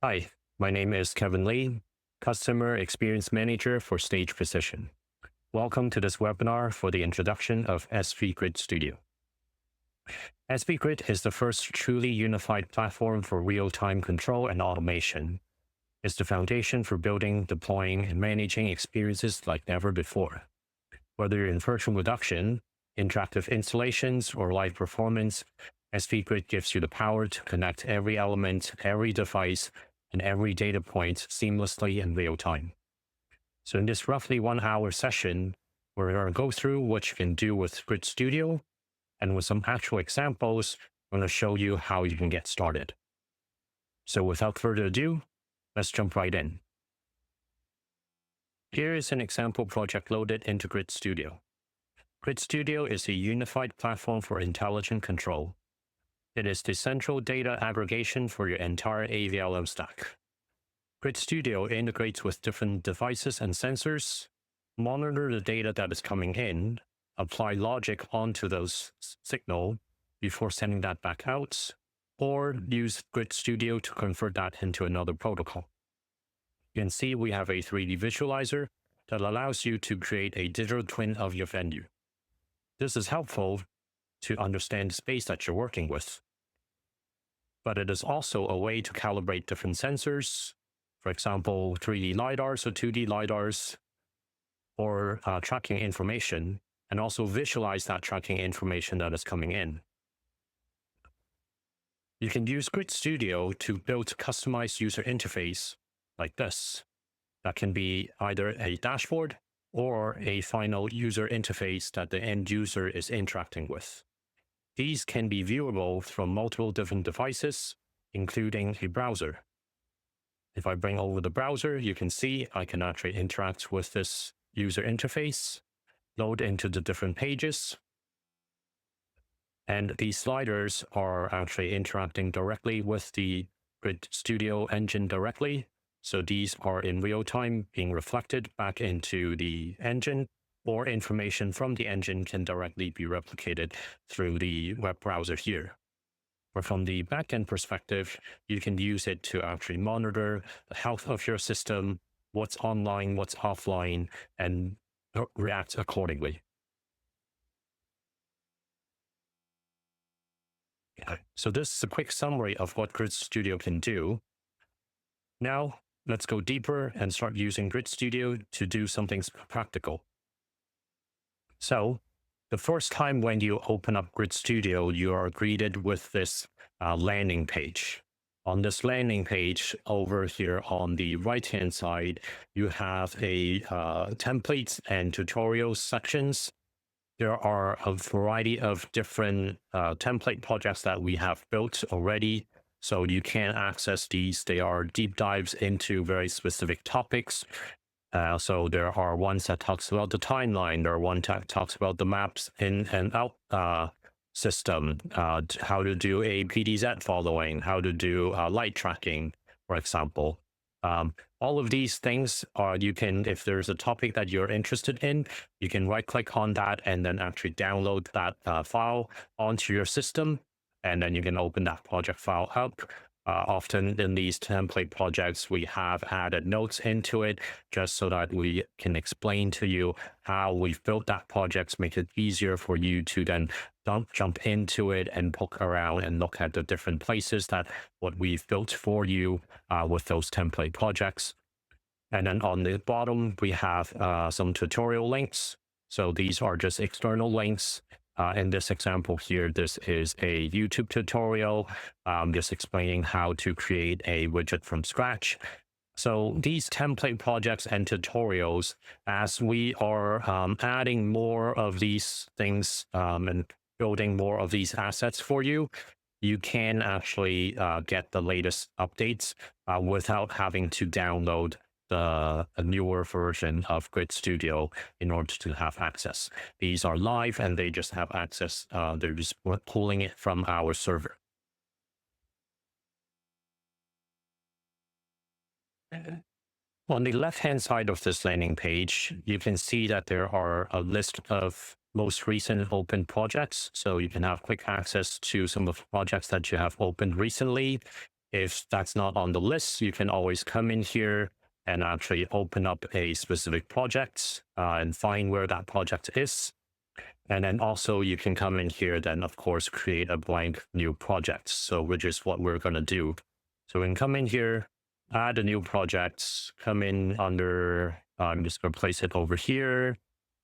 Hi, my name is Kevin Lee, Customer Experience Manager for Stage Precision. Welcome to this webinar for the introduction of SV Grid Studio. SV Grid is the first truly unified platform for real-time control and automation. It's the foundation for building, deploying, and managing experiences like never before. Whether you're in virtual production, interactive installations, or live performance, SV Grid gives you the power to connect every element, every device, and every data point seamlessly in real time. So in this roughly 1 hour session, we're going to go through what you can do with Grid Studio, and with some actual examples, I'm going to show you how you can get started. So without further ado, let's jump right in. Here is an example project loaded into Grid Studio. Grid Studio is a unified platform for intelligent control. It is the central data aggregation for your entire AVLM stack. Grid Studio integrates with different devices and sensors, monitor the data that is coming in, apply logic onto those signals before sending that back out, or use Grid Studio to convert that into another protocol. You can see we have a 3D visualizer that allows you to create a digital twin of your venue. This is helpful to understand the space that you're working with. But it is also a way to calibrate different sensors, for example, 3D LiDARs or 2D LiDARs, or tracking information, and also visualize that tracking information that is coming in. You can use Grid Studio to build customized user interface like this. That can be either a dashboard or a final user interface that the end user is interacting with. These can be viewable from multiple different devices, including a browser. If I bring over the browser, you can see I can actually interact with this user interface, load into the different pages, and these sliders are actually interacting directly with the Grid Studio engine directly. So these are in real time being reflected back into the engine, or information from the engine can directly be replicated through the web browser here. Or from the backend perspective, you can use it to actually monitor the health of your system, what's online, what's offline, and react accordingly. So this is a quick summary of what Grid Studio can do. Now, let's go deeper and start using Grid Studio to do something practical. So the first time when you open up Grid Studio, you are greeted with this landing page. On this landing page over here on the right-hand side, you have a templates and tutorials sections. There are a variety of different template projects that we have built already. So you can access these. They are deep dives into very specific topics. So there are ones that talks about the timeline. There are one that talks about the maps in and out system, how to do a PDZ following, how to do light tracking, for example. All of these things are, you can, if there's a topic that you're interested in, you can right click on that and then actually download that file onto your system. And then you can open that project file up. Often in these template projects, we have added notes into it just so that we can explain to you how we've built that project, make it easier for you to then jump into it and poke around and look at the different places that what we've built for you with those template projects. And then on the bottom, we have some tutorial links. So these are just external links. In this example here, this is a YouTube tutorial just explaining how to create a widget from scratch. So these template projects and tutorials, as we are adding more of these things and building more of these assets for you, you can actually get the latest updates without having to download a newer version of Grid Studio in order to have access. These are live and they just have access. They're just pulling it from our server. On the left-hand side of this landing page, you can see that there are a list of most recent open projects. So you can have quick access to some of the projects that you have opened recently. If that's not on the list, you can always come in here and actually open up a specific project and find where that project is. And then also you can come in here, then of course, create a blank new project. So which is what we're going to do. So we can come in here, add a new project, come in under, I'm just going to place it over here.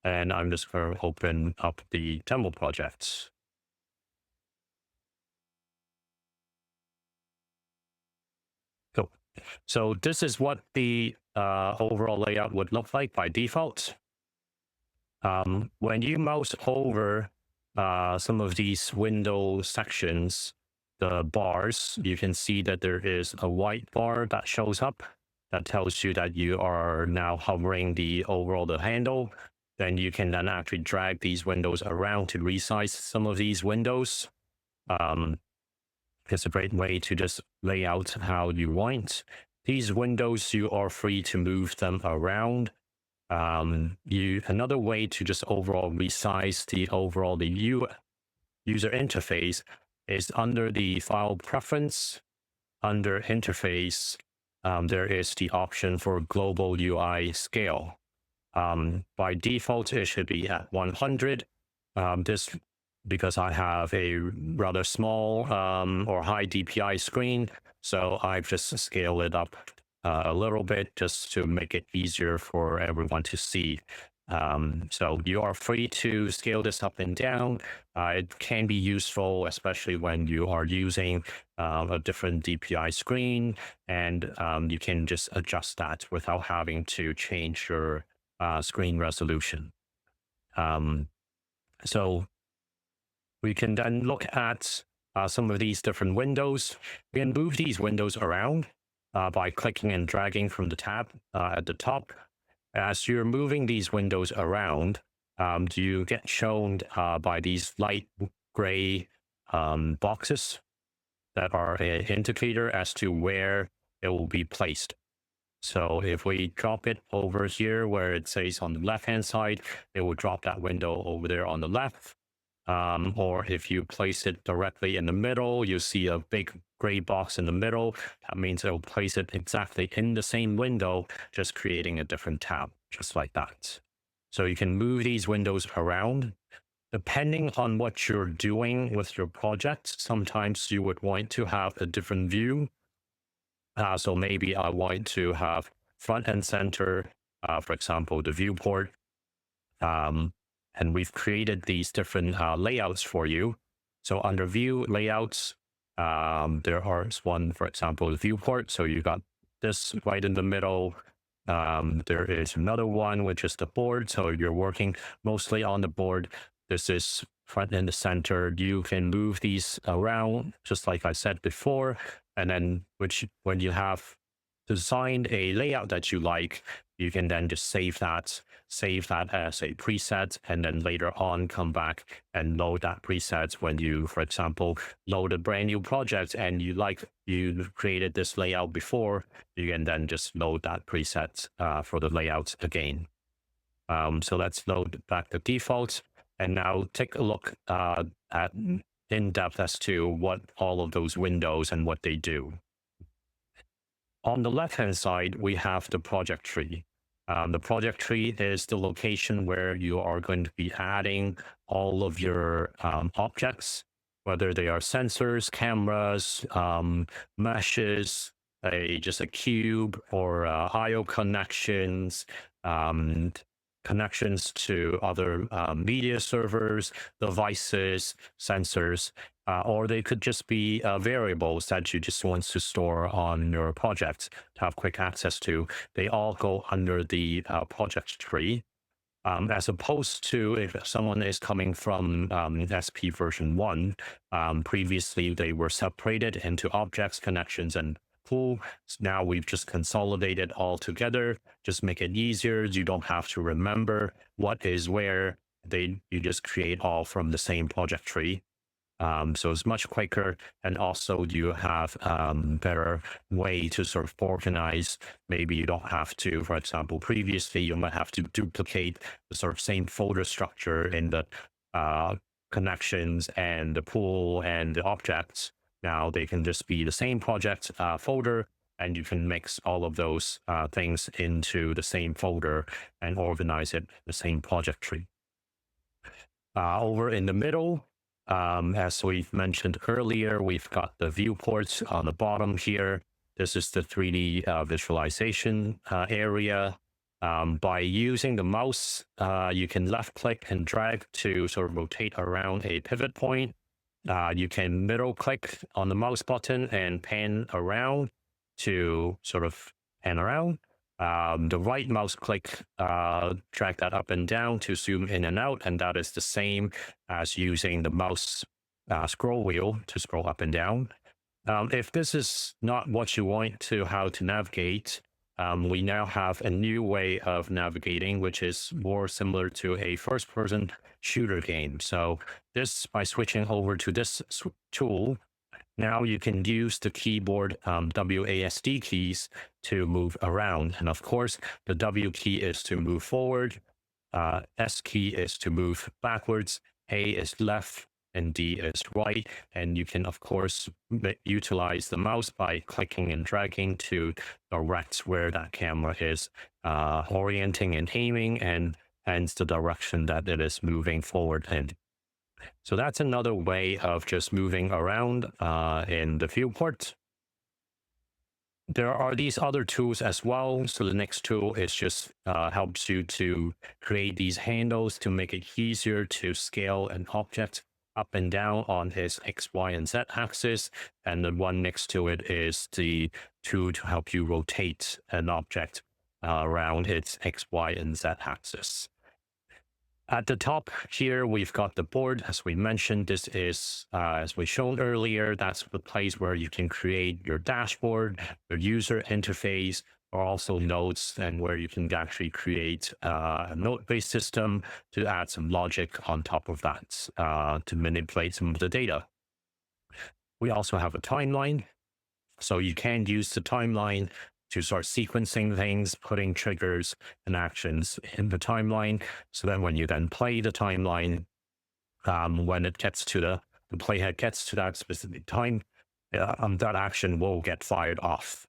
And I'm just going to open up the demo project. Cool. So this is what the overall layout would look like by default. When you mouse over some of these window sections, the bars, you can see that there is a white bar that shows up that tells you that you are now hovering the handle. Then you can then actually drag these windows around to resize some of these windows. It's a great way to just lay out how you want. These windows, you are free to move them around. Another way to just overall resize the user interface is under the file preference, under interface, there is the option for global UI scale. By default, it should be at 100. This because I have a rather small or high DPI screen, so I've just scaled it up a little bit just to make it easier for everyone to see. So you are free to scale this up and down. It can be useful, especially when you are using a different DPI screen, and you can just adjust that without having to change your screen resolution. So we can then look at some of these different windows. We can move these windows around by clicking and dragging from the tab at the top. As you're moving these windows around, you get shown by these light gray boxes that are an indicator as to where it will be placed. So if we drop it over here where it says on the left-hand side, it will drop that window over there on the left. Or if you place it directly in the middle, you see a big gray box in the middle. That means it will place it exactly in the same window, just creating a different tab, just like that. So you can move these windows around. Depending on what you're doing with your project, sometimes you would want to have a different view. So maybe I want to have front and center, for example, the viewport. And we've created these different layouts for you. So under view layouts, there is one, for example, the viewport. So you got this right in the middle. There is another one, which is the board. So you're working mostly on the board. This is front and the center. You can move these around, just like I said before. And then when you have designed a layout that you like, you can then just save that as a preset, and then later on come back and load that preset when you, for example, load a brand new project and you created this layout before, you can then just load that preset for the layout again. So let's load back the default, and now take a look at in depth as to what all of those windows and what they do. On the left-hand side, we have the project tree. The project tree is the location where you are going to be adding all of your objects, whether they are sensors, cameras, meshes, just a cube, or I/O connections, connections to other media servers, devices, sensors, or they could just be variables that you just want to store on your project to have quick access to. They all go under the project tree. As opposed to if someone is coming from SP version 1, previously they were separated into objects, connections, and pool. Now we've just consolidated all together, just make it easier. You don't have to remember what is where. You just create all from the same project tree. So it's much quicker, and also you have better way to sort of organize. Maybe you don't have to, for example, previously you might have to duplicate the sort of same folder structure in the connections and the pool and the objects. Now they can just be the same project folder, and you can mix all of those things into the same folder and organize it the same project tree. Over in the middle, as we've mentioned earlier, we've got the viewports on the bottom here. This is the 3D visualization area. By using the mouse, you can left click and drag to sort of rotate around a pivot point. You can middle click on the mouse button and pan around to sort of pan around. The right mouse click, drag that up and down to zoom in and out, and that is the same as using the mouse scroll wheel to scroll up and down. If this is not what you want to how to navigate, we now have a new way of navigating, which is more similar to a first-person shooter game. So this, by switching over to this tool, now you can use the keyboard WASD keys to move around. And of course, the W key is to move forward, S key is to move backwards, A is left, and D is right. And you can, of course, utilize the mouse by clicking and dragging to direct where that camera is orienting and aiming, and hence the direction that it is moving forward in. So that's another way of just moving around in the viewport. There are these other tools as well. So the next tool is just helps you to create these handles to make it easier to scale an object up and down on its X, Y, and Z axis. And the one next to it is the tool to help you rotate an object around its X, Y, and Z axis. At the top here, we've got the board. As we mentioned, this is, as we shown earlier, that's the place where you can create your dashboard, your user interface, or also nodes, and where you can actually create a node-based system to add some logic on top of that to manipulate some of the data. We also have a timeline. So you can use the timeline to start sequencing things, putting triggers and actions in the timeline. So then when you then play the timeline, when it gets to the playhead gets to that specific time, that action will get fired off.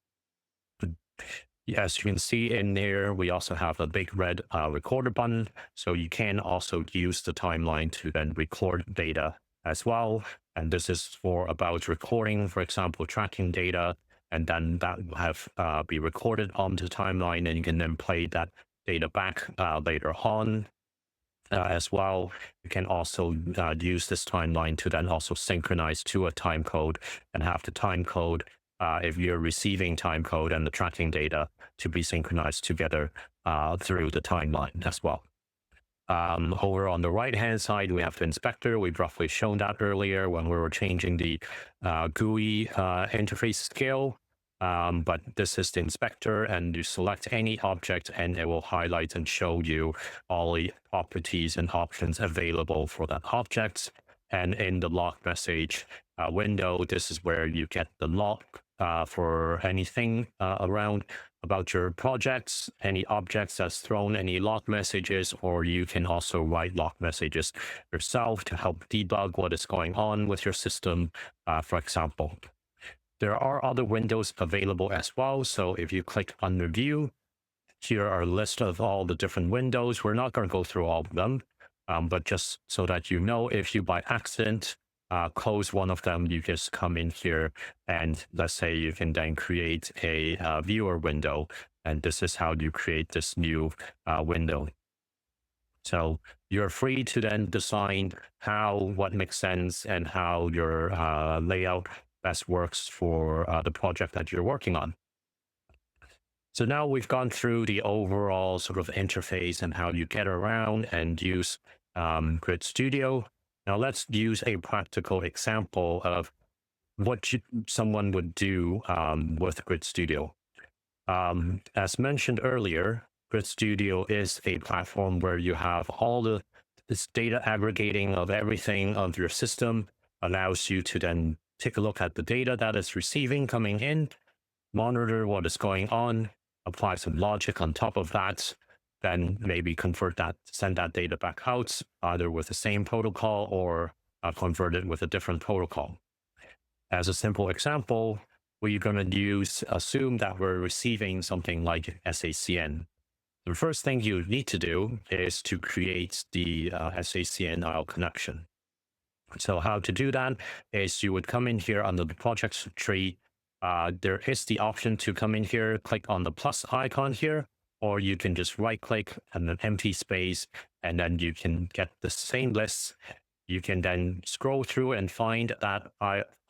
As you can see in there, we also have a big red recorder button. So you can also use the timeline to then record data as well. And this is for about recording, for example, tracking data, and then that will have be recorded on the timeline, and you can then play that data back later on as well. You can also use this timeline to then also synchronize to a time code and have the time code, if you're receiving time code and the tracking data, to be synchronized together through the timeline as well. Over on the right-hand side, we have the inspector. We've roughly shown that earlier when we were changing the GUI interface scale. But this is the inspector, and you select any object and it will highlight and show you all the properties and options available for that object. And in the log message window, this is where you get the log for anything around about your projects, any objects that's thrown, any log messages, or you can also write log messages yourself to help debug what is going on with your system, for example. There are other windows available as well. So if you click on Review, here are a list of all the different windows. We're not going to go through all of them, but just so that you know, if you by accident close one of them, you just come in here and let's say you can then create a viewer window, and this is how you create this new window. So you're free to then decide what makes sense and how your layout best works for the project that you're working on. So now we've gone through the overall sort of interface and how you get around and use Grid Studio. Now let's use a practical example of what someone would do with Grid Studio. As mentioned earlier, Grid Studio is a platform where you have all this data aggregating of everything of your system, allows you to then take a look at the data that is receiving coming in, monitor what is going on, apply some logic on top of that, then maybe convert that, send that data back out, either with the same protocol or convert it with a different protocol. As a simple example, we're going to assume that we're receiving something like SACN. The first thing you need to do is to create the SACN IO connection. So how to do that is you would come in here under the project tree. There is the option to come in here, click on the plus icon here, or you can just right click and an empty space, and then you can get the same list. You can then scroll through and find that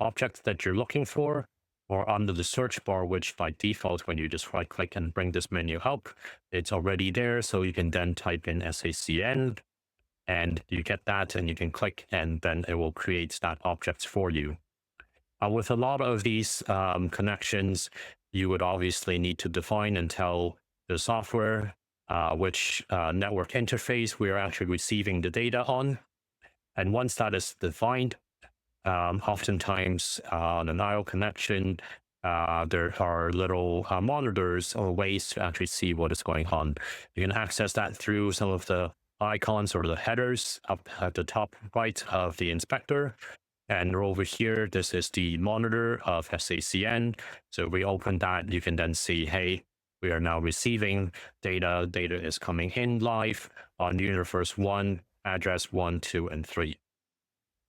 object that you're looking for, or under the search bar, which by default, when you just right click and bring this menu up, it's already there. So you can then type in SACN and you get that, and you can click and then it will create that object for you. With a lot of these connections, you would obviously need to define and tell the software which network interface we're actually receiving the data on. And once that is defined, oftentimes on an IO connection, there are little monitors or ways to actually see what is going on. You can access that through some of the icons or the headers up at the top right of the inspector. And over here, this is the monitor of SACN. So if we open that, you can then see, hey, we are now receiving data. Data is coming in live on universe 1, address 1, 2, and 3.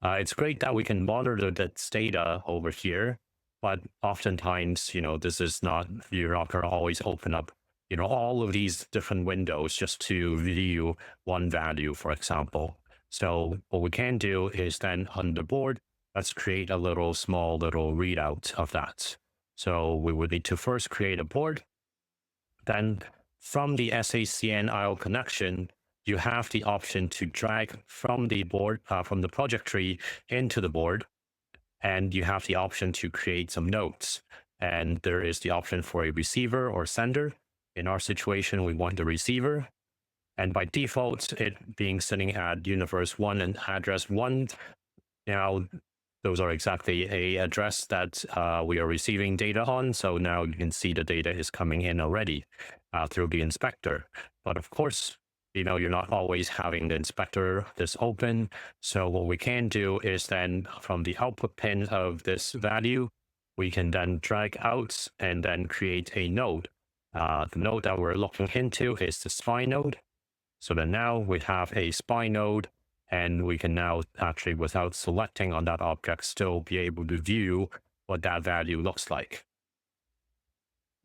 It's great that we can monitor that data over here, but oftentimes, this is not, you're not going to always open up, all of these different windows just to view one value, for example. So what we can do is then on the board, let's create a small little readout of that. So we would need to first create a board. Then from the SACN IO connection, you have the option to drag from the board, from the project tree into the board, and you have the option to create some nodes. And there is the option for a receiver or sender. In our situation, we want the receiver. And by default, it being sitting at universe 1 and address 1. Now, those are exactly a address that we are receiving data on. So now you can see the data is coming in already through the inspector. But of course, you're not always having the inspector this open. So what we can do is then from the output pin of this value, we can then drag out and then create a node. The node that we're looking into is the SPY node. So then now we have a SPY node, and we can now actually, without selecting on that object, still be able to view what that value looks like.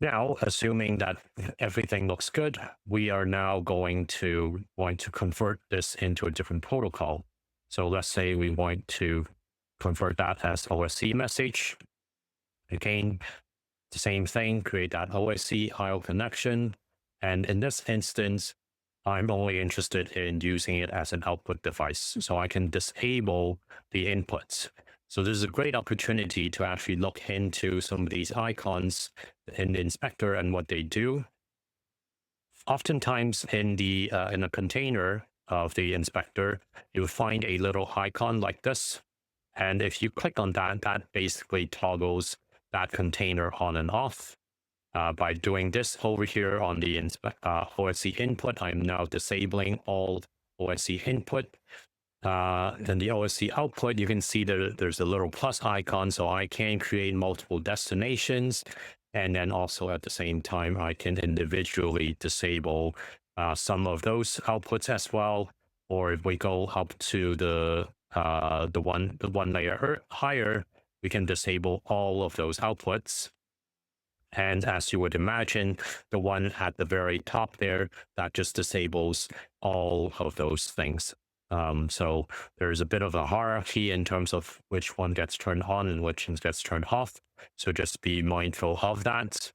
Now, assuming that everything looks good, we are now going to convert this into a different protocol. So let's say we want to convert that as OSC message. Again, the same thing, create that OSC IO connection. And in this instance, I'm only interested in using it as an output device, so I can disable the inputs. So this is a great opportunity to actually look into some of these icons in the inspector and what they do. Oftentimes in a container of the inspector, you'll find a little icon like this. And if you click on that, that basically toggles that container on and off. By doing this over here on the OSC input, I'm now disabling all OSC input. Then the OSC output, you can see that there's a little plus icon, so I can create multiple destinations. And then also at the same time, I can individually disable some of those outputs as well. Or if we go up to the one layer higher, we can disable all of those outputs. And as you would imagine, the one at the very top there, that just disables all of those things. So there's a bit of a hierarchy in terms of which one gets turned on and which one gets turned off. So just be mindful of that.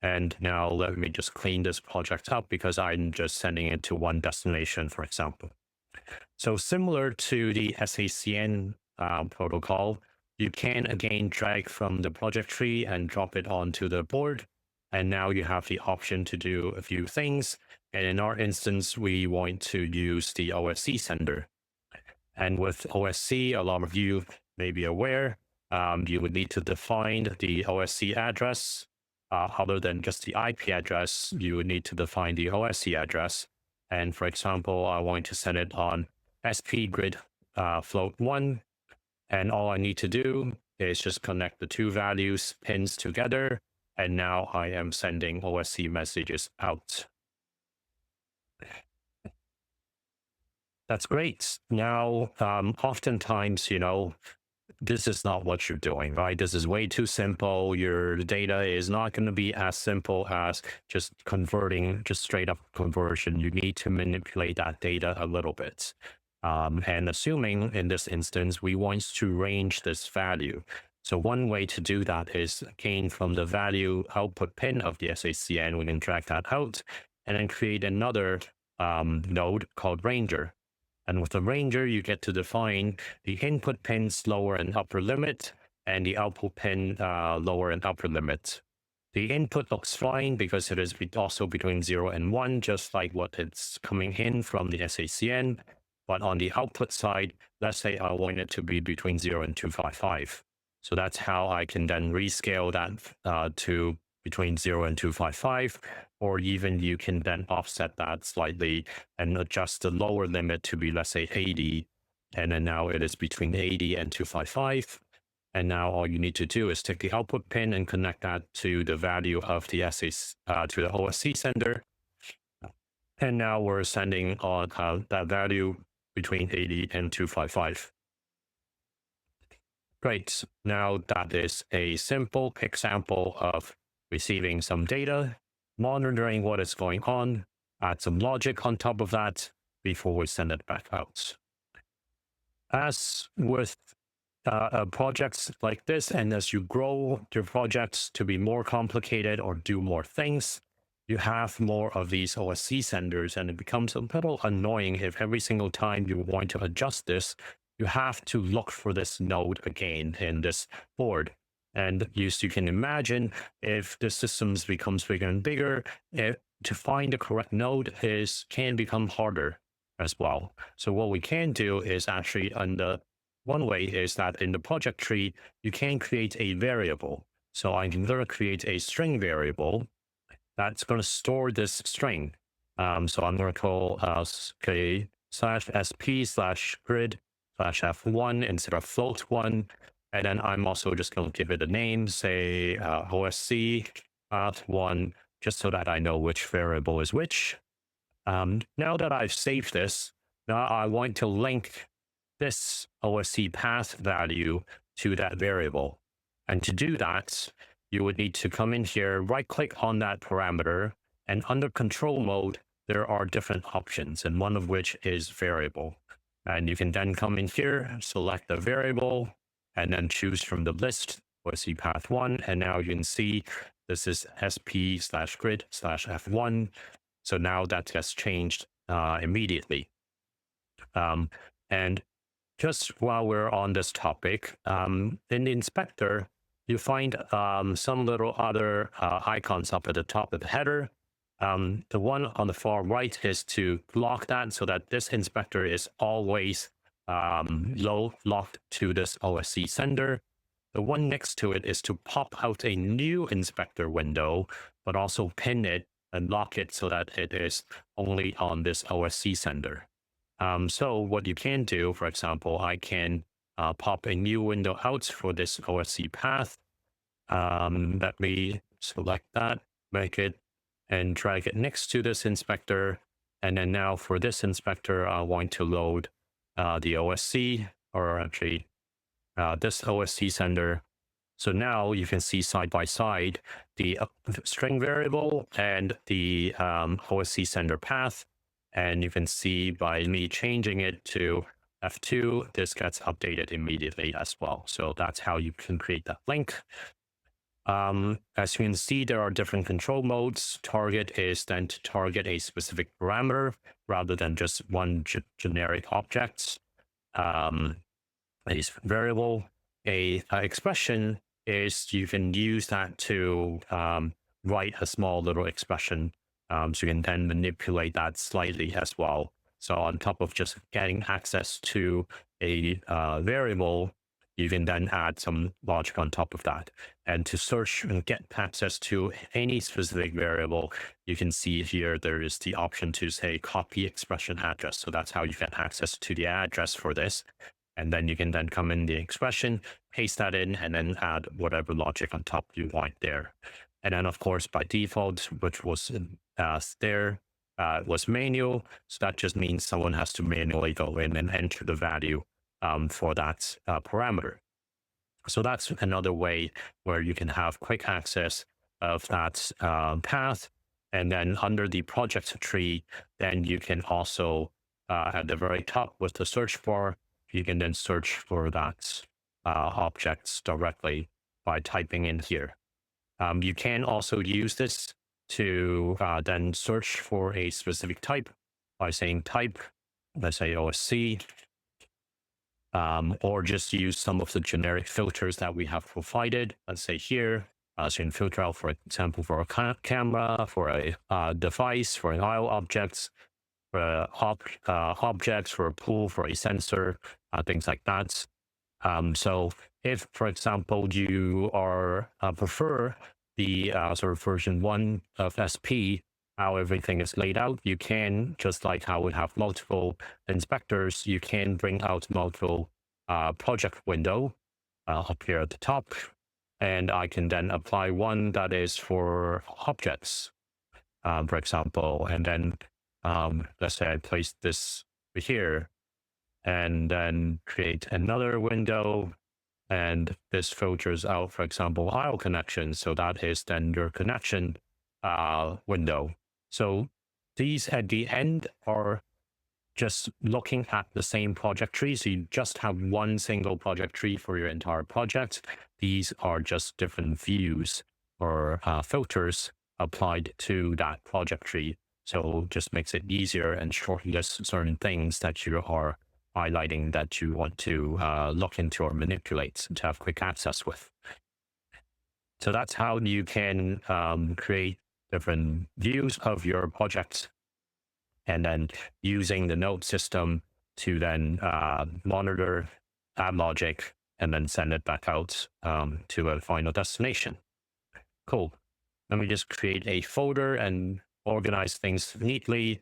And now let me just clean this project up because I'm just sending it to one destination, for example. So similar to the SACN protocol, you can again drag from the project tree and drop it onto the board. And now you have the option to do a few things. And in our instance, we want to use the OSC sender. And with OSC, a lot of you may be aware, you would need to define the OSC address. Other than just the IP address, you would need to define the OSC address. And for example, I want to send it on SP grid float 1. And all I need to do is just connect the two values pins together. And now I am sending OSC messages out. That's great. Now, oftentimes, this is not what you're doing, right? This is way too simple. Your data is not going to be as simple as just converting, just straight up conversion. You need to manipulate that data a little bit. And assuming in this instance, we want to range this value. So one way to do that is again from the value output pin of the SACN, we can drag that out and then create another node called ranger. And with the ranger, you get to define the input pin's lower and upper limit and the output pin lower and upper limit. The input looks fine because it is also between 0 and 1, just like what it's coming in from the SACN. But on the output side, let's say I want it to be between 0 and 255. So that's how I can then rescale that to between 0 and 255, or even you can then offset that slightly and adjust the lower limit to be, let's say, 80. And then now it is between 80 and 255. And now all you need to do is take the output pin and connect that to the value of the to the OSC sender. And now we're sending on that value between 80 and 255. Great. Now that is a simple example of receiving some data, monitoring what is going on, add some logic on top of that before we send it back out. As with projects like this, and as you grow your projects to be more complicated or do more things, you have more of these OSC senders, and it becomes a little annoying if every single time you want to adjust this, you have to look for this node again in this board. And you can imagine if the systems becomes bigger and bigger, to find the correct node can become harder as well. So what we can do is actually, one way is that in the project tree, you can create a variable. So I can literally create a string variable that's going to store this string. So I'm going to call /sp/grid/f1 instead of float1. And then I'm also just going to give it a name, say OSC path1, just so that I know which variable is which. Now that I've saved this, now I want to link this OSC path value to that variable. And to do that, you would need to come in here, right click on that parameter, and under control mode, there are different options, and one of which is variable. And you can then come in here, select the variable, and then choose from the list OSC path 1. And now you can see this is sp/grid/f1. So now that gets changed immediately. And just while we're on this topic, in the inspector, you find some little other icons up at the top of the header. The one on the far right is to lock that so that this inspector is always locked to this OSC sender. The one next to it is to pop out a new inspector window, but also pin it and lock it so that it is only on this OSC sender. So what you can do, for example, I can pop a new window out for this OSC path. Let me select that, make it, and drag it next to this inspector. And then now for this inspector, I want to load the OSC, or actually this OSC sender. So now you can see side by side the string variable and the OSC sender path. And you can see by me changing it to F2, this gets updated immediately as well. So that's how you can create that link. As you can see, there are different control modes. Target is then to target a specific parameter rather than just one generic object. A variable, a expression is you can use that to write a small little expression. So you can then manipulate that slightly as well. So on top of just getting access to a variable, you can then add some logic on top of that. And to search and get access to any specific variable, you can see here there is the option to say copy expression address. So that's how you get access to the address for this. And then you can then come in the expression, paste that in and then add whatever logic on top you want there. And then, of course, by default, which was there, was manual. So that just means someone has to manually go in and enter the value for that parameter. So that's another way where you can have quick access of that path. And then under the project tree, then you can also, at the very top with the search bar, you can then search for that objects directly by typing in here. You can also use this to then search for a specific type by saying type, let's say OSC, or just use some of the generic filters that we have provided. Let's say here, so you can filter out, for example, for a camera, for a device, for an IO objects, for objects, for a pool, for a sensor, things like that. So if, for example, you are prefer the sort of version 1 of SP, how everything is laid out, you can, just like how we have multiple inspectors, you can bring out multiple project window up here at the top. And I can then apply one that is for objects, for example, and then let's say I place this here and then create another window, and this filters out, for example, IO connection. So that is then your connection window. So these at the end are just looking at the same project tree. So you just have one single project tree for your entire project. These are just different views or filters applied to that project tree. So just makes it easier and shortlists certain things that you are highlighting that you want to look into or manipulate to have quick access with. So that's how you can create different views of your projects, and then using the node system to then monitor that logic and then send it back out to a final destination. Cool. Let me just create a folder and organize things neatly.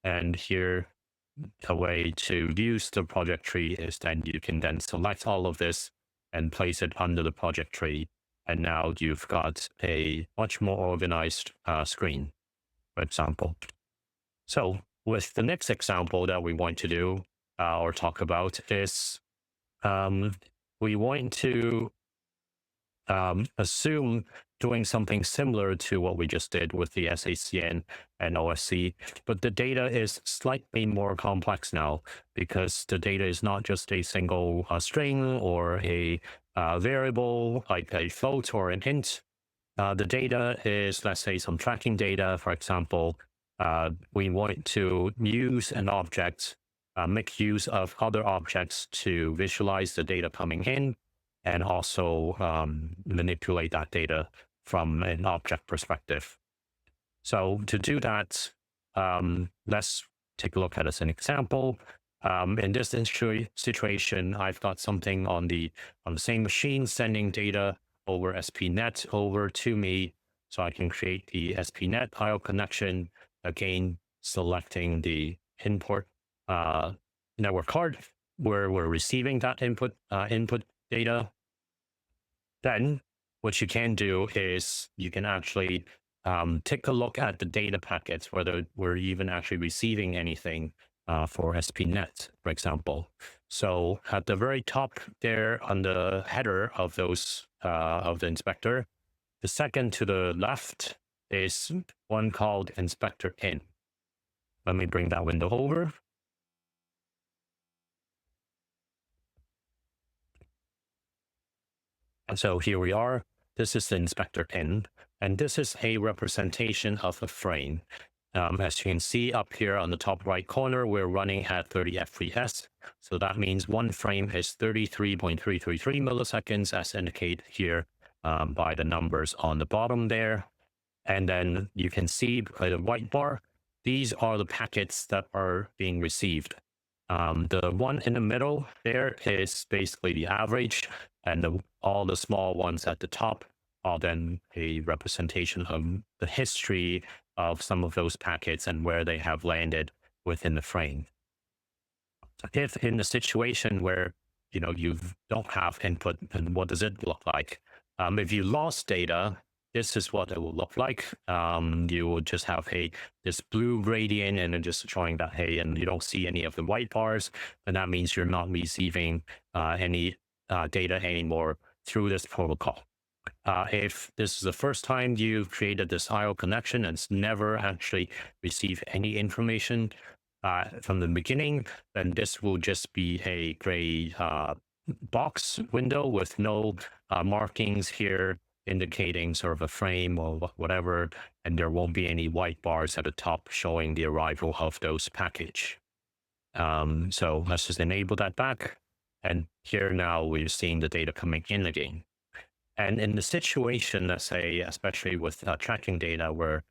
And here, a way to use the project tree is then you can then select all of this and place it under the project tree. And now you've got a much more organized screen, for example. So with the next example that we want to do or talk about is we want to assume doing something similar to what we just did with the SACN and OSC, but the data is slightly more complex now because the data is not just a single string or a variable like a float or an int. The data is, let's say, some tracking data. For example, we want to use an object, make use of other objects to visualize the data coming in, and also manipulate that data from an object perspective. So to do that, let's take a look at as an example. In this situation, I've got something on the same machine sending data over SPNet over to me. So I can create the SPNet IO connection, again, selecting the input network card where we're receiving that input data. Then what you can do is you can actually take a look at the data packets, whether we're even actually receiving anything for SPNet, for example. So at the very top there on the header of those of the inspector, the second to the left is one called inspector in. Let me bring that window over. And so here we are. This is the inspector in, and this is a representation of a frame. As you can see up here on the top right corner, we're running at 30 FPS. So that means one frame is 33.333 milliseconds, as indicated here by the numbers on the bottom there. And then you can see by the white bar, these are the packets that are being received. The one in the middle there is basically the average, and all the small ones at the top are then a representation of the history of some of those packets and where they have landed within the frame. If in a situation where you don't have input, and what does it look like? If you lost data, this is what it will look like. You will just have this blue gradient and then just showing that, hey, and you don't see any of the white bars, and that means you're not receiving any data anymore through this protocol. If this is the first time you've created this IO connection and it's never actually received any information from the beginning, then this will just be a gray box window with no markings here indicating sort of a frame or whatever, and there won't be any white bars at the top showing the arrival of those package. So let's just enable that back. And here now we're seeing the data coming in again. And in the situation, let's say, especially with tracking data where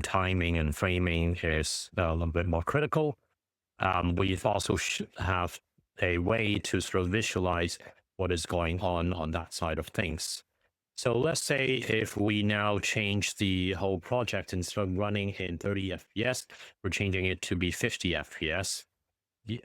timing and framing is a little bit more critical, we also have a way to sort of visualize what is going on that side of things. So let's say if we now change the whole project, instead of running in 30 FPS, we're changing it to be 50 FPS.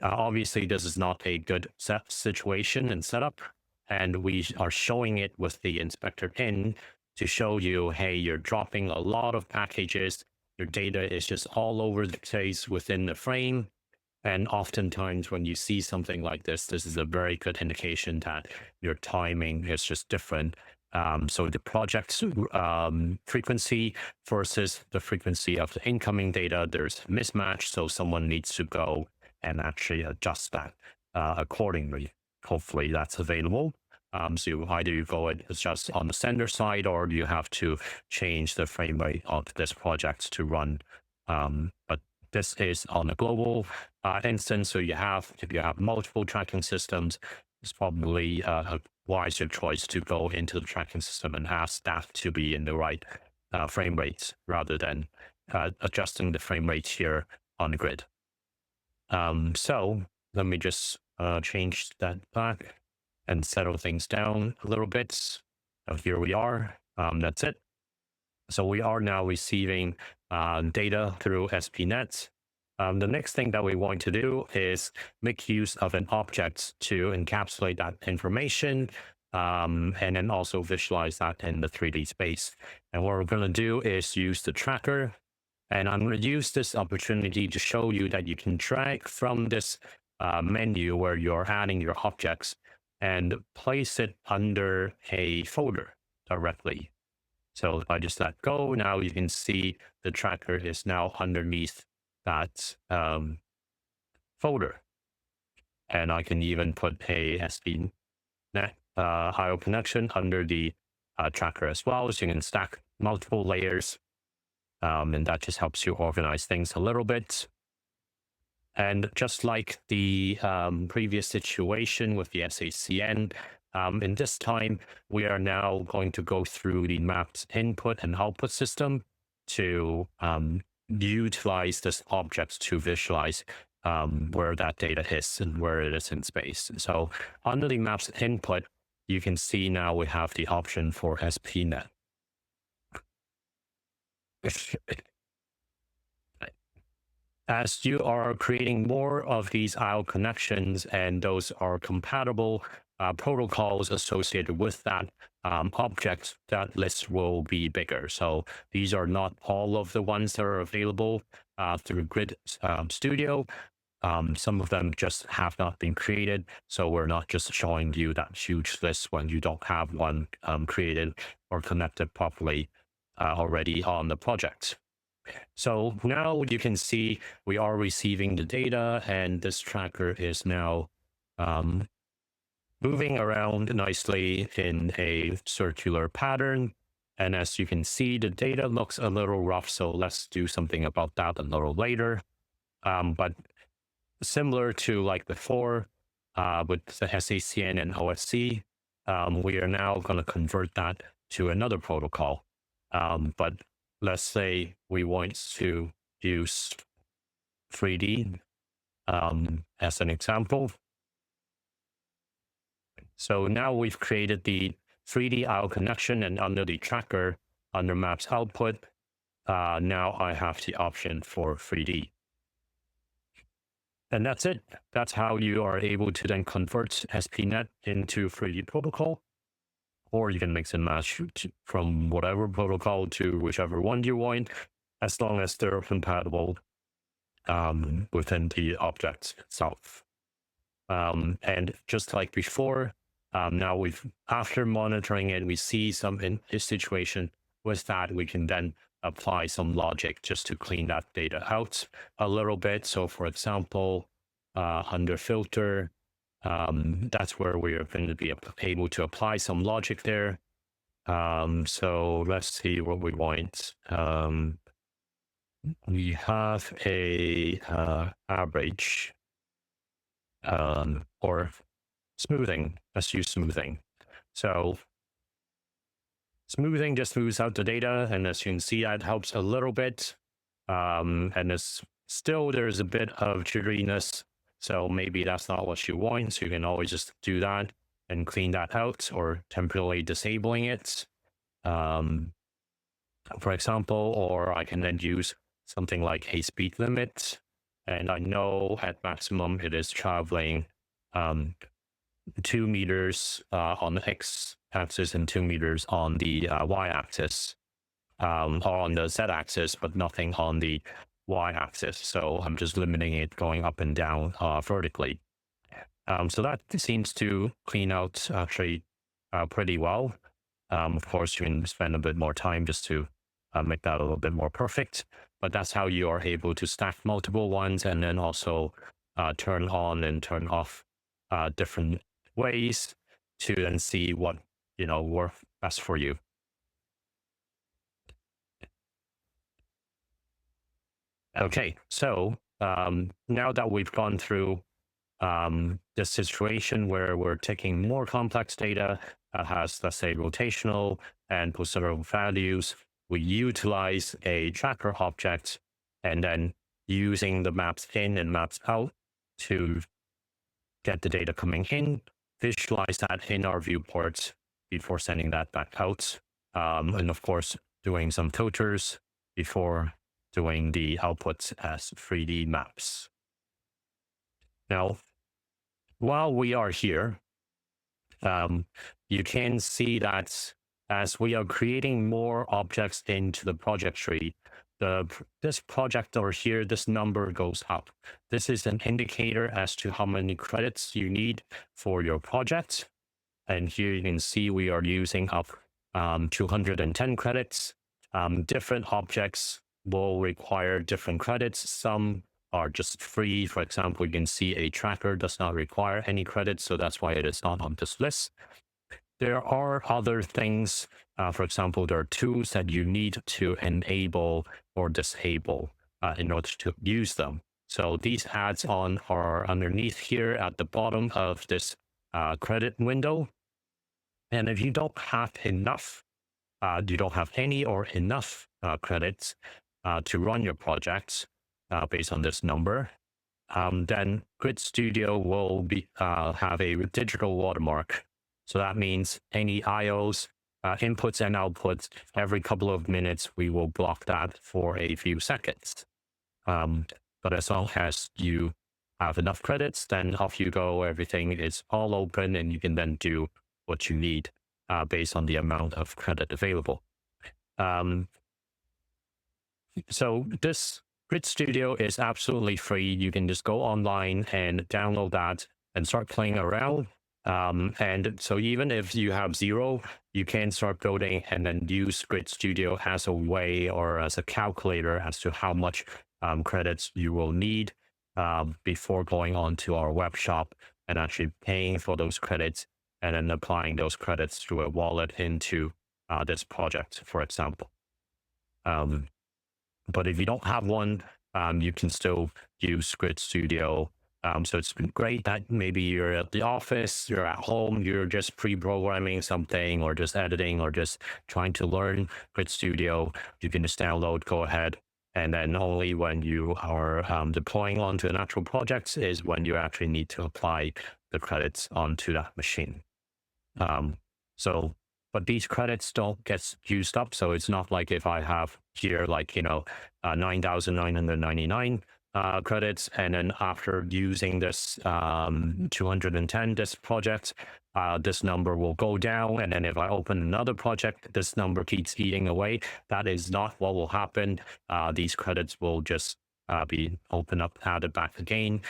Obviously, this is not a good situation and setup. And we are showing it with the inspector in to show you, hey, you're dropping a lot of packages. Your data is just all over the place within the frame. And oftentimes when you see something like this is a very good indication that your timing is just different. So the project frequency versus the frequency of the incoming data, there's a mismatch. So someone needs to go and actually adjust that accordingly. Hopefully that's available. So either you go and adjust on the sender side, or you have to change the frame rate of this project to run. But this is on a global instance. So if you have multiple tracking systems, it's probably a wiser choice to go into the tracking system and ask that to be in the right frame rates rather than adjusting the frame rate here on the grid. So let me just change that back and settle things down a little bit. So here we are. That's it. So we are now receiving data through SPNet. The next thing that we want to do is make use of an object to encapsulate that information and then also visualize that in the 3D space. And what we're going to do is use the tracker. And I'm going to use this opportunity to show you that you can drag from this menu where you're adding your objects and place it under a folder directly. So if I just let go, now you can see the tracker is now underneath that folder. And I can even put a SPNet IO connection under the tracker as well. So you can stack multiple layers. And that just helps you organize things a little bit. And just like the previous situation with the SACN, in this time, we are now going to go through the mapped input and output system to utilize this object to visualize where that data is and where it is in space. So under the maps input, you can see now we have the option for SPNet. As you are creating more of these IO connections and those are compatible protocols associated with that object, that list will be bigger. So these are not all of the ones that are available through Grid Studio. Some of them just have not been created. So we're not just showing you that huge list when you don't have one created or connected properly already on the project. So now you can see we are receiving the data, and this tracker is now moving around nicely in a circular pattern. And as you can see, the data looks a little rough. So let's do something about that a little later. But similar to like before with the SACN and OSC, we are now going to convert that to another protocol. But let's say we want to use 3D as an example. So now we've created the 3D IO connection, and under the tracker, under maps output, now I have the option for 3D. And that's it. That's how you are able to then convert SPNet into 3D protocol, or you can mix and match from whatever protocol to whichever one you want, as long as they're compatible within the object itself. And just like before, now after monitoring it, we see some in this situation. With that, we can then apply some logic just to clean that data out a little bit. So for example, under filter, that's where we are going to be able to apply some logic there. So let's see what we want. We have a average or smoothing. Let's use smoothing. So smoothing just smooths out the data, and as you can see, that helps a little bit. And it's still, there's a bit of jitteriness, so maybe that's not what you want. So you can always just do that and clean that out, or temporarily disabling it, for example. Or I can then use something like a speed limit, and I know at maximum it is traveling 2 meters on the x-axis and 2 meters on the y-axis, or on the z-axis, but nothing on the y-axis. So I'm just limiting it going up and down vertically. So that seems to clean out actually pretty well. Of course, you can spend a bit more time just to make that a little bit more perfect, but that's how you are able to stack multiple ones, and then also turn on and turn off different ways to then see what works best for you. Okay, so now that we've gone through this situation where we're taking more complex data that has, let's say, rotational and positional values, we utilize a tracker object, and then using the maps in and maps out to get the data coming in, visualize that in our viewports before sending that back out. And of course, doing some filters before doing the outputs as 3D maps. Now, while we are here, you can see that as we are creating more objects into the project tree, this project over here, this number goes up. This is an indicator as to how many credits you need for your project. And here you can see we are using up 210 credits. Different objects will require different credits. Some are just free. For example, you can see a tracker does not require any credits, so that's why it is not on this list. There are other things. For example, there are tools that you need to enable or disable in order to use them. So these add-ons are underneath here at the bottom of this credit window. And if you don't have enough, you don't have any or enough credits to run your projects based on this number, then Grid Studio will have a digital watermark. So that means any IOs, inputs and outputs, every couple of minutes, we will block that for a few seconds. But as long as you have enough credits, then off you go. Everything is all open, and you can then do what you need based on the amount of credit available. So this Grid Studio is absolutely free. You can just go online and download that and start playing around. And so even if you have 0, you can start building and then use Grid Studio as a way or as a calculator as to how much credits you will need before going on to our web shop and actually paying for those credits and then applying those credits through a wallet into this project, for example. But if you don't have one, you can still use Grid Studio. So it's been great that maybe you're at the office, you're at home, you're just pre-programming something or just editing or just trying to learn Grid Studio. You can just download, go ahead. And then only when you are deploying onto an actual project is when you actually need to apply the credits onto that machine. But these credits don't get used up. So it's not like if I have here, like, 9,999, credits, and then after using this 210 this project, this number will go down, and then if I open another project, this number keeps eating away. That is not what will happen. These credits will just be opened up, added back again.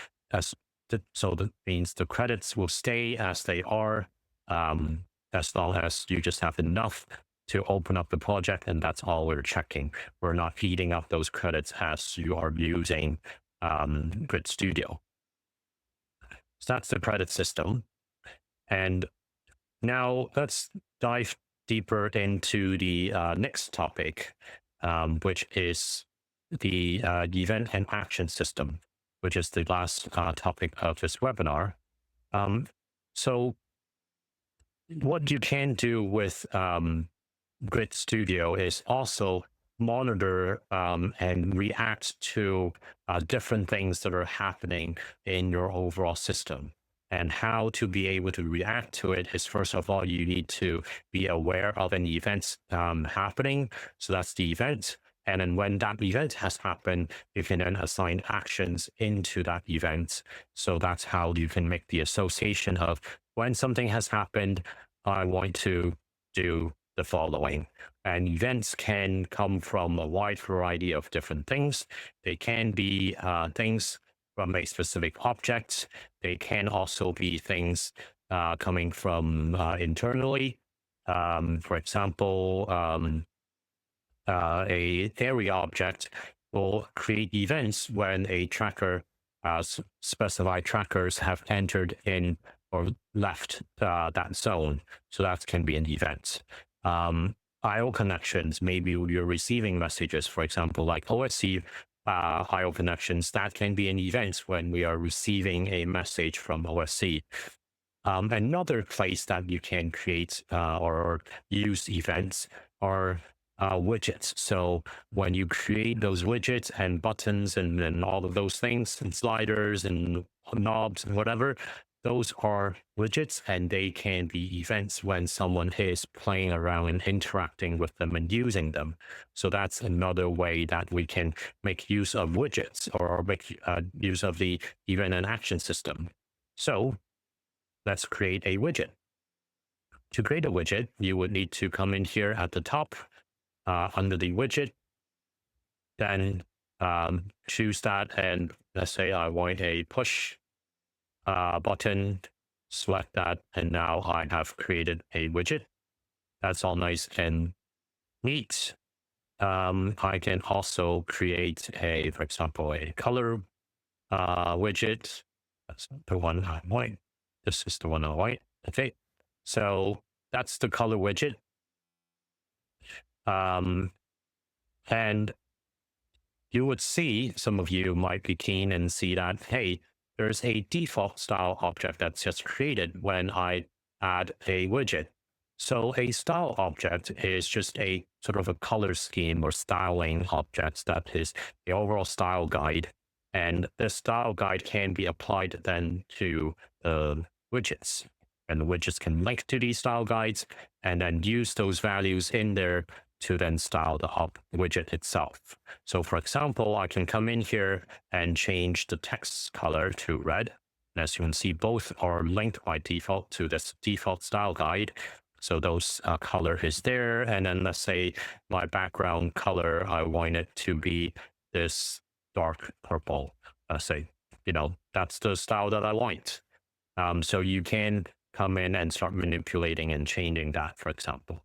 So that means the credits will stay as they are, as long as you just have enough to open up the project, and that's all we're checking. We're not feeding up those credits as you are using Grid Studio. So that's the credit system. And now let's dive deeper into the next topic, which is the event and action system, which is the last topic of this webinar. So what you can do with Grid Studio is also monitor and react to different things that are happening in your overall system. And how to be able to react to it is, first of all, you need to be aware of an event happening. So that's the event. And then when that event has happened, you can then assign actions into that event. So that's how you can make the association of when something has happened, I want to do the following. And events can come from a wide variety of different things. They can be things from a specific object. They can also be things coming from internally. For example, a area object will create events when a tracker, specified trackers have entered in or left that zone. So that can be an event. IO connections, maybe you're receiving messages, for example, like OSC IO connections, that can be an event when we are receiving a message from OSC. Another place that you can create or use events are widgets. So when you create those widgets and buttons and all of those things and sliders and knobs and whatever, those are widgets, and they can be events when someone is playing around and interacting with them and using them. So that's another way that we can make use of widgets or make use of the event and action system. So let's create a widget. To create a widget, you would need to come in here at the top under the widget, then choose that, and let's say I want a push button, select that, and now I have created a widget. That's all nice and neat. I can also create for example, a color widget. That's the one I want. This is the one I want. Okay, so that's the color widget. And you would see, some of you might be keen and see that, hey, there's a default style object that's just created when I add a widget. So a style object is just a sort of a color scheme or styling object that is the overall style guide. And this style guide can be applied then to the widgets. And the widgets can link to these style guides and then use those values in there to then style the widget itself. So for example, I can come in here and change the text color to red. And as you can see, both are linked by default to this default style guide. So those color is there. And then let's say my background color, I want it to be this dark purple. Let's say, that's the style that I want. So you can come in and start manipulating and changing that, for example.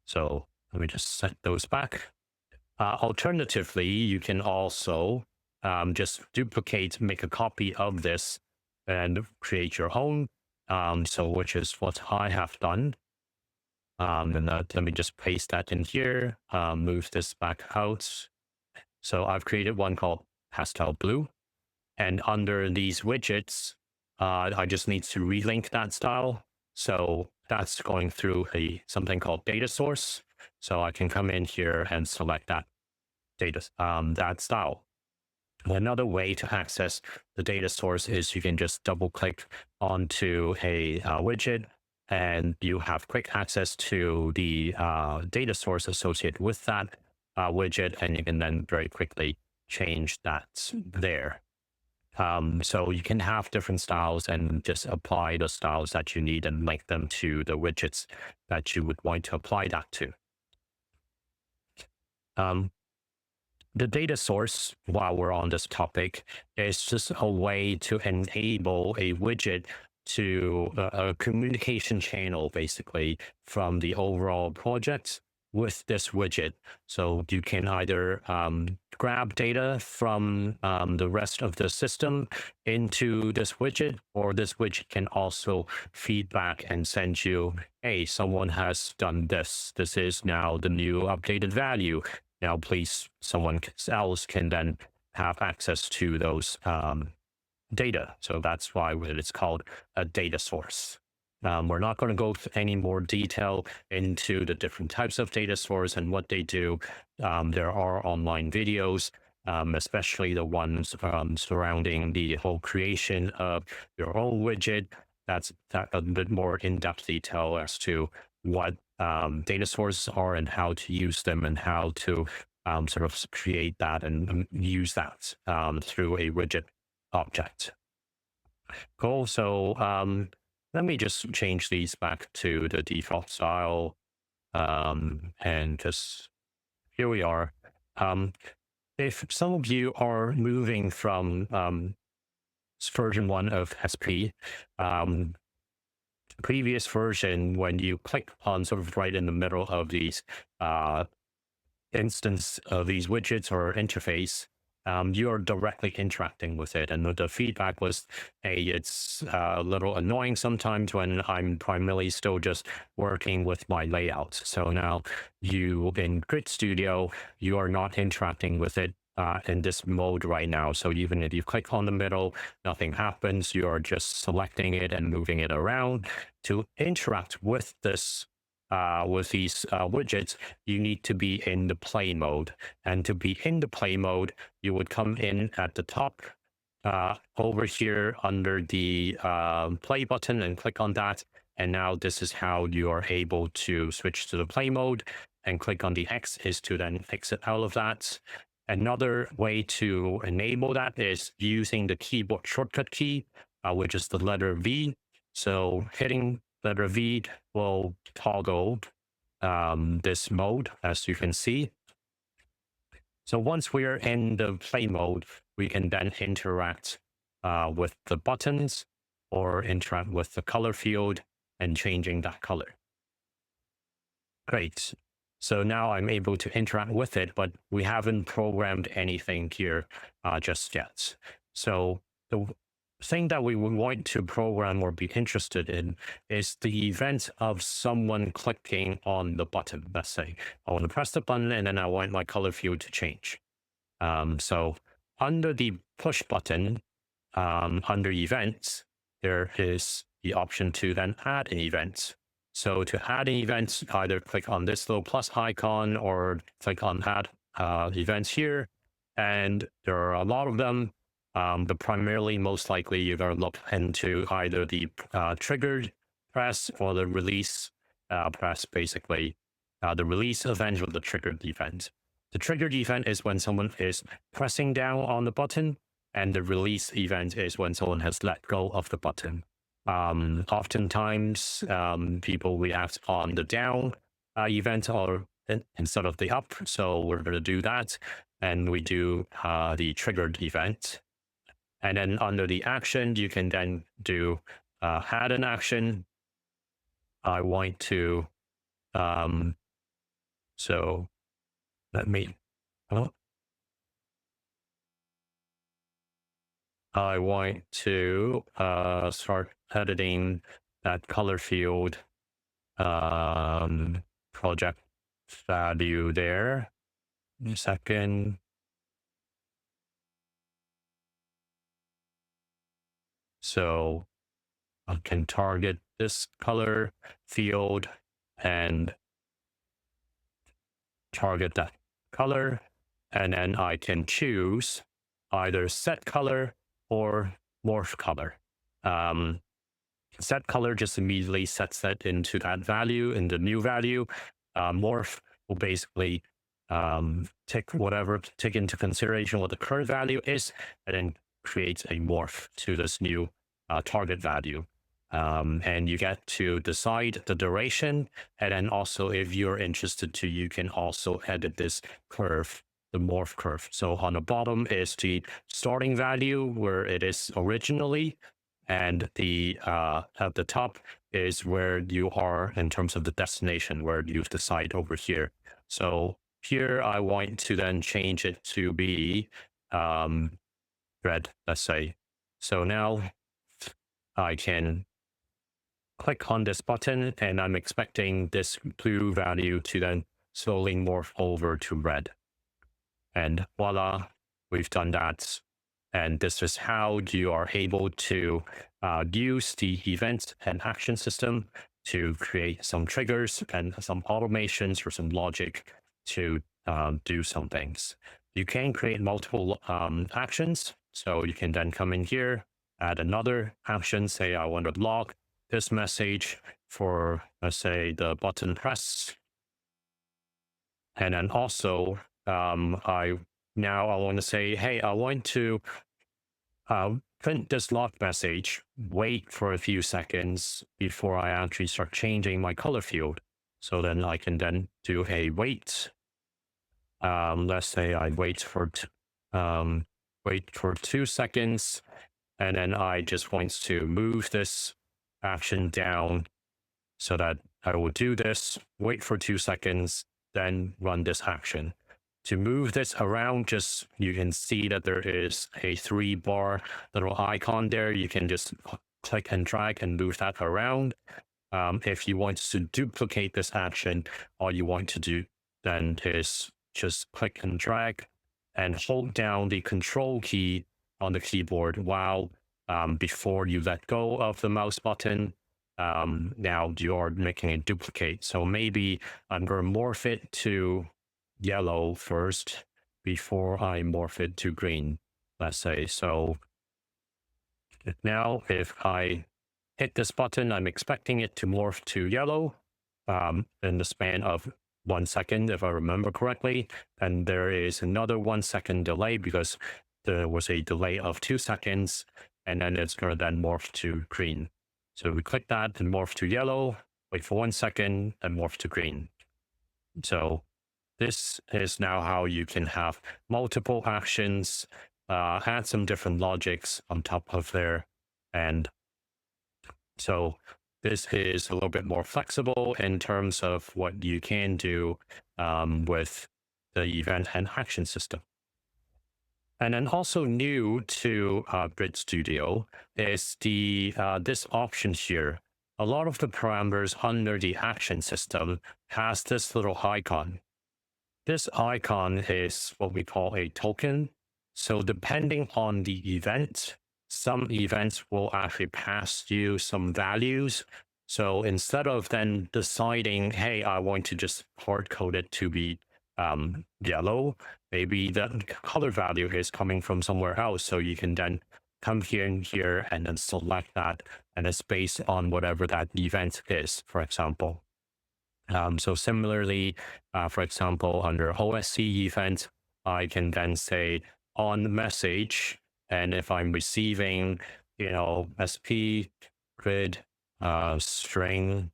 So let me just set those back. Alternatively, you can also just duplicate, make a copy of this and create your own. So which is what I have done. And let me just paste that in here, move this back out. So I've created one called pastel blue. And under these widgets, I just need to relink that style. So that's going through something called data source. So I can come in here and select that that style. Another way to access the data source is you can just double click onto a widget, and you have quick access to the data source associated with that widget, and you can then very quickly change that there. So you can have different styles and just apply the styles that you need and link them to the widgets that you would want to apply that to. Um, the data source, while we're on this topic, is just a way to enable a widget to a communication channel, basically, from the overall project with this widget. So you can either grab data from the rest of the system into this widget, or this widget can also feedback and send you, hey, someone has done this. This is now the new updated value. Now, please, someone else can then have access to those data. So that's why it's called a data source. We're not going to go any more detail into the different types of data source and what they do. There are online videos, especially the ones surrounding the whole creation of your own widget. That's a bit more in-depth detail as to what data sources are and how to use them and how to sort of create that and use that through a widget object. Cool. So let me just change these back to the default style. And just here we are. If some of you are moving from version 1 of SP, previous version, when you click on sort of right in the middle of these instance of these widgets or interface, you're directly interacting with it. And the feedback was, hey, it's a little annoying sometimes when I'm primarily still just working with my layout. So now you in Grid Studio, you are not interacting with it in this mode right now. So even if you click on the middle, nothing happens. You are just selecting it and moving it around. To interact with this with these widgets, you need to be in the play mode. And to be in the play mode, you would come in at the top over here under the play button and click on that. And now this is how you are able to switch to the play mode, and click on the X is to then exit out of that. Another way to enable that is using the keyboard shortcut key, which is the letter V. So hitting letter V will toggle this mode, as you can see. So once we're in the play mode, we can then interact with the buttons or interact with the color field and changing that color. Great. So now I'm able to interact with it, but we haven't programmed anything here just yet. So the thing that we would want to program or be interested in is the event of someone clicking on the button. Let's say I want to press the button and then I want my color field to change. So under the push button, under events, there is the option to then add an event. So to add an event, either click on this little plus icon or click on add events here. And there are a lot of them, but primarily, most likely, you're going to look into either the triggered press or the release press, basically. The release event or the triggered event. The triggered event is when someone is pressing down on the button, and the release event is when someone has let go of the button. Oftentimes, people react on the down event or instead of the up. So we're going to do that. And we do the triggered event. And then under the action, you can then do add an action. I want to, so let me, I want to start editing that color field project value there. A second. So I can target this color field and target that color. And then I can choose either set color or morph color. Set color just immediately sets that into that value, in the new value. Morph will basically take into consideration what the current value is, and then create a morph to this new target value. And you get to decide the duration. And then also, if you're interested to, you can also edit this curve, the morph curve. So on the bottom is the starting value where it is originally. And the at the top is where you are in terms of the destination, where you decide over here. So here I want to then change it to be red, let's say. So now I can click on this button and I'm expecting this blue value to then slowly morph over to red. And voila, we've done that. And this is how you are able to use the event and action system to create some triggers and some automations or some logic to do some things. You can create multiple actions. So you can then come in here, add another action, say I want to log this message for, let's say, the button press. And then also, I want to say, hey, I want to print this log message, wait for a few seconds before I actually start changing my color field. So then I can then do a wait. Let's say I wait for 2 seconds, and then I just want to move this action down so that I will do this, wait for 2 seconds, then run this action. To move this around, just you can see that there is a 3-bar little icon there. You can just click and drag and move that around. If you want to duplicate this action, all you want to do then is just click and drag and hold down the control key on the keyboard while before you let go of the mouse button. Now you're making a duplicate. So maybe I'm going to morph it to yellow first before I morph it to green, let's say. So now if I hit this button, I'm expecting it to morph to yellow in the span of 1 second, if I remember correctly. And there is another 1 second delay because there was a delay of 2 seconds, and then it's going to then morph to green. So we click that and morph to yellow, wait for 1 second, and morph to green. So this is now how you can have multiple actions, add some different logics on top of there. And so this is a little bit more flexible in terms of what you can do with the event and action system. And then also new to Grid Studio is the this option here. A lot of the parameters under the action system has this little icon. This icon is what we call a token. So depending on the event, some events will actually pass you some values. So instead of then deciding, hey, I want to just hard code it to be yellow, maybe the color value is coming from somewhere else. So you can then come here and here and then select that, and it's based on whatever that event is, for example. So similarly, for example, under OSC event, I can then say on message, and if I'm receiving, SP grid string,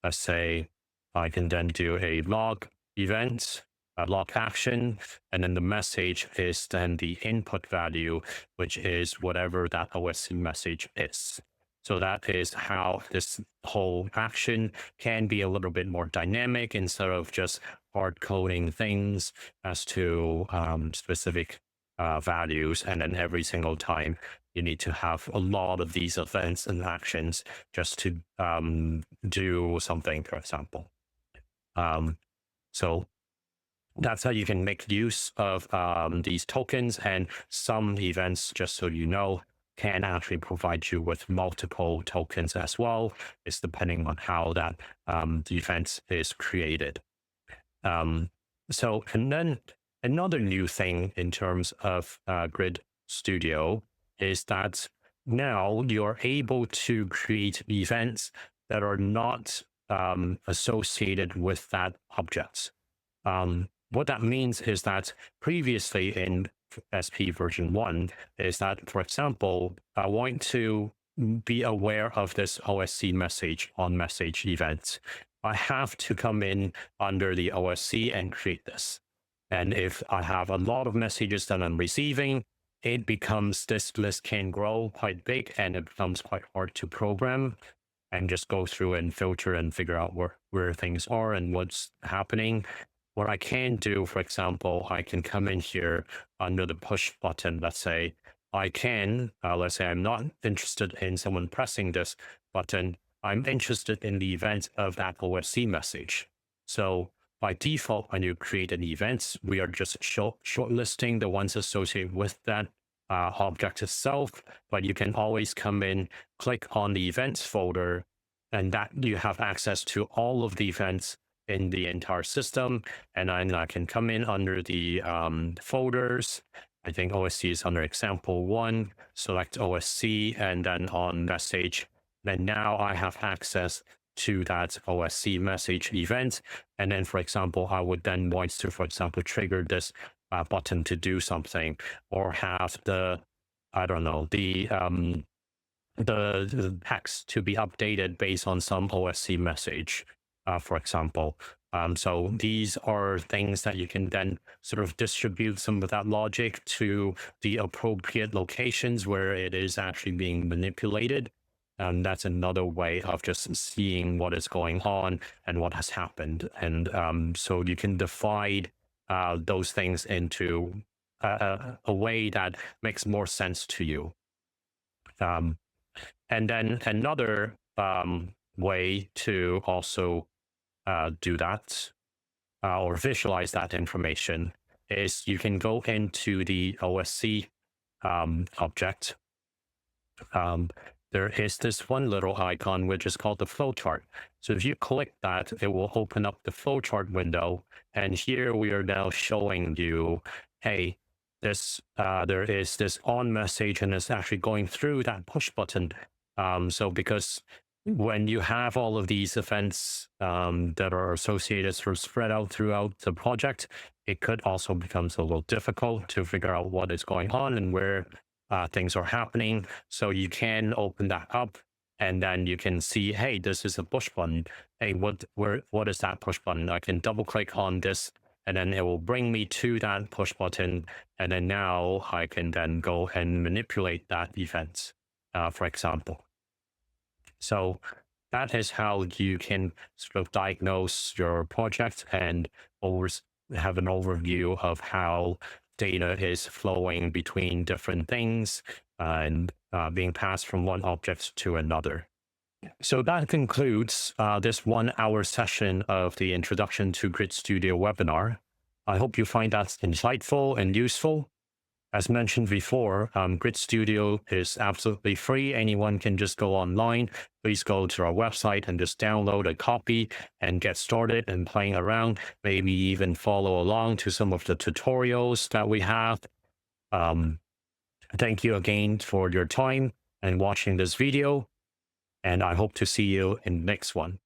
let's say, I can then do a log event, a log action, and then the message is then the input value, which is whatever that OSC message is. So that is how this whole action can be a little bit more dynamic instead of just hard coding things as to specific values. And then every single time you need to have a lot of these events and actions just to do something, for example. So that's how you can make use of these tokens, and some events, just so you know, can actually provide you with multiple tokens as well. It's depending on how that the event is created. And then another new thing in terms of Grid Studio is that now you're able to create events that are not associated with that object. What that means is that previously in SP version 1 is that, for example, I want to be aware of this OSC message on message events. I have to come in under the OSC and create this. And if I have a lot of messages that I'm receiving, it becomes, this list can grow quite big and it becomes quite hard to program and just go through and filter and figure out where things are and what's happening. What I can do, for example, I can come in here under the push button. Let's say I can, let's say I'm not interested in someone pressing this button. I'm interested in the event of that OSC message. So by default, when you create an event, we are just shortlisting the ones associated with that object itself, but you can always come in, click on the events folder, and that you have access to all of the events in the entire system. And then I can come in under the folders. I think OSC is under example 1, select OSC, and then on message. Then now I have access to that OSC message event. And then, for example, I would then want to, for example, trigger this button to do something, or have the, I don't know, the text to be updated based on some OSC message, for example. So these are things that you can then sort of distribute some of that logic to the appropriate locations where it is actually being manipulated. And that's another way of just seeing what is going on and what has happened. And so you can divide those things into a way that makes more sense to you. And then another way to also do that or visualize that information is you can go into the OSC object. There is this one little icon which is called the flowchart. So if you click that, it will open up the flowchart window. And here we are now showing you, hey, this there is this on message and it's actually going through that push button. So because when you have all of these events that are associated or spread out throughout the project, it could also become a little difficult to figure out what is going on and where things are happening. So you can open that up and then you can see, hey, this is a push button. Hey, what is that push button? I can double click on this and then it will bring me to that push button. And then now I can then go and manipulate that event, for example. So that is how you can sort of diagnose your project and always have an overview of how data is flowing between different things and being passed from one object to another. So that concludes this 1 hour session of the Introduction to Grid Studio webinar. I hope you find that insightful and useful. As mentioned before, Grid Studio is absolutely free. Anyone can just go online. Please go to our website and just download a copy and get started and playing around. Maybe even follow along to some of the tutorials that we have. Thank you again for your time and watching this video. And I hope to see you in the next one.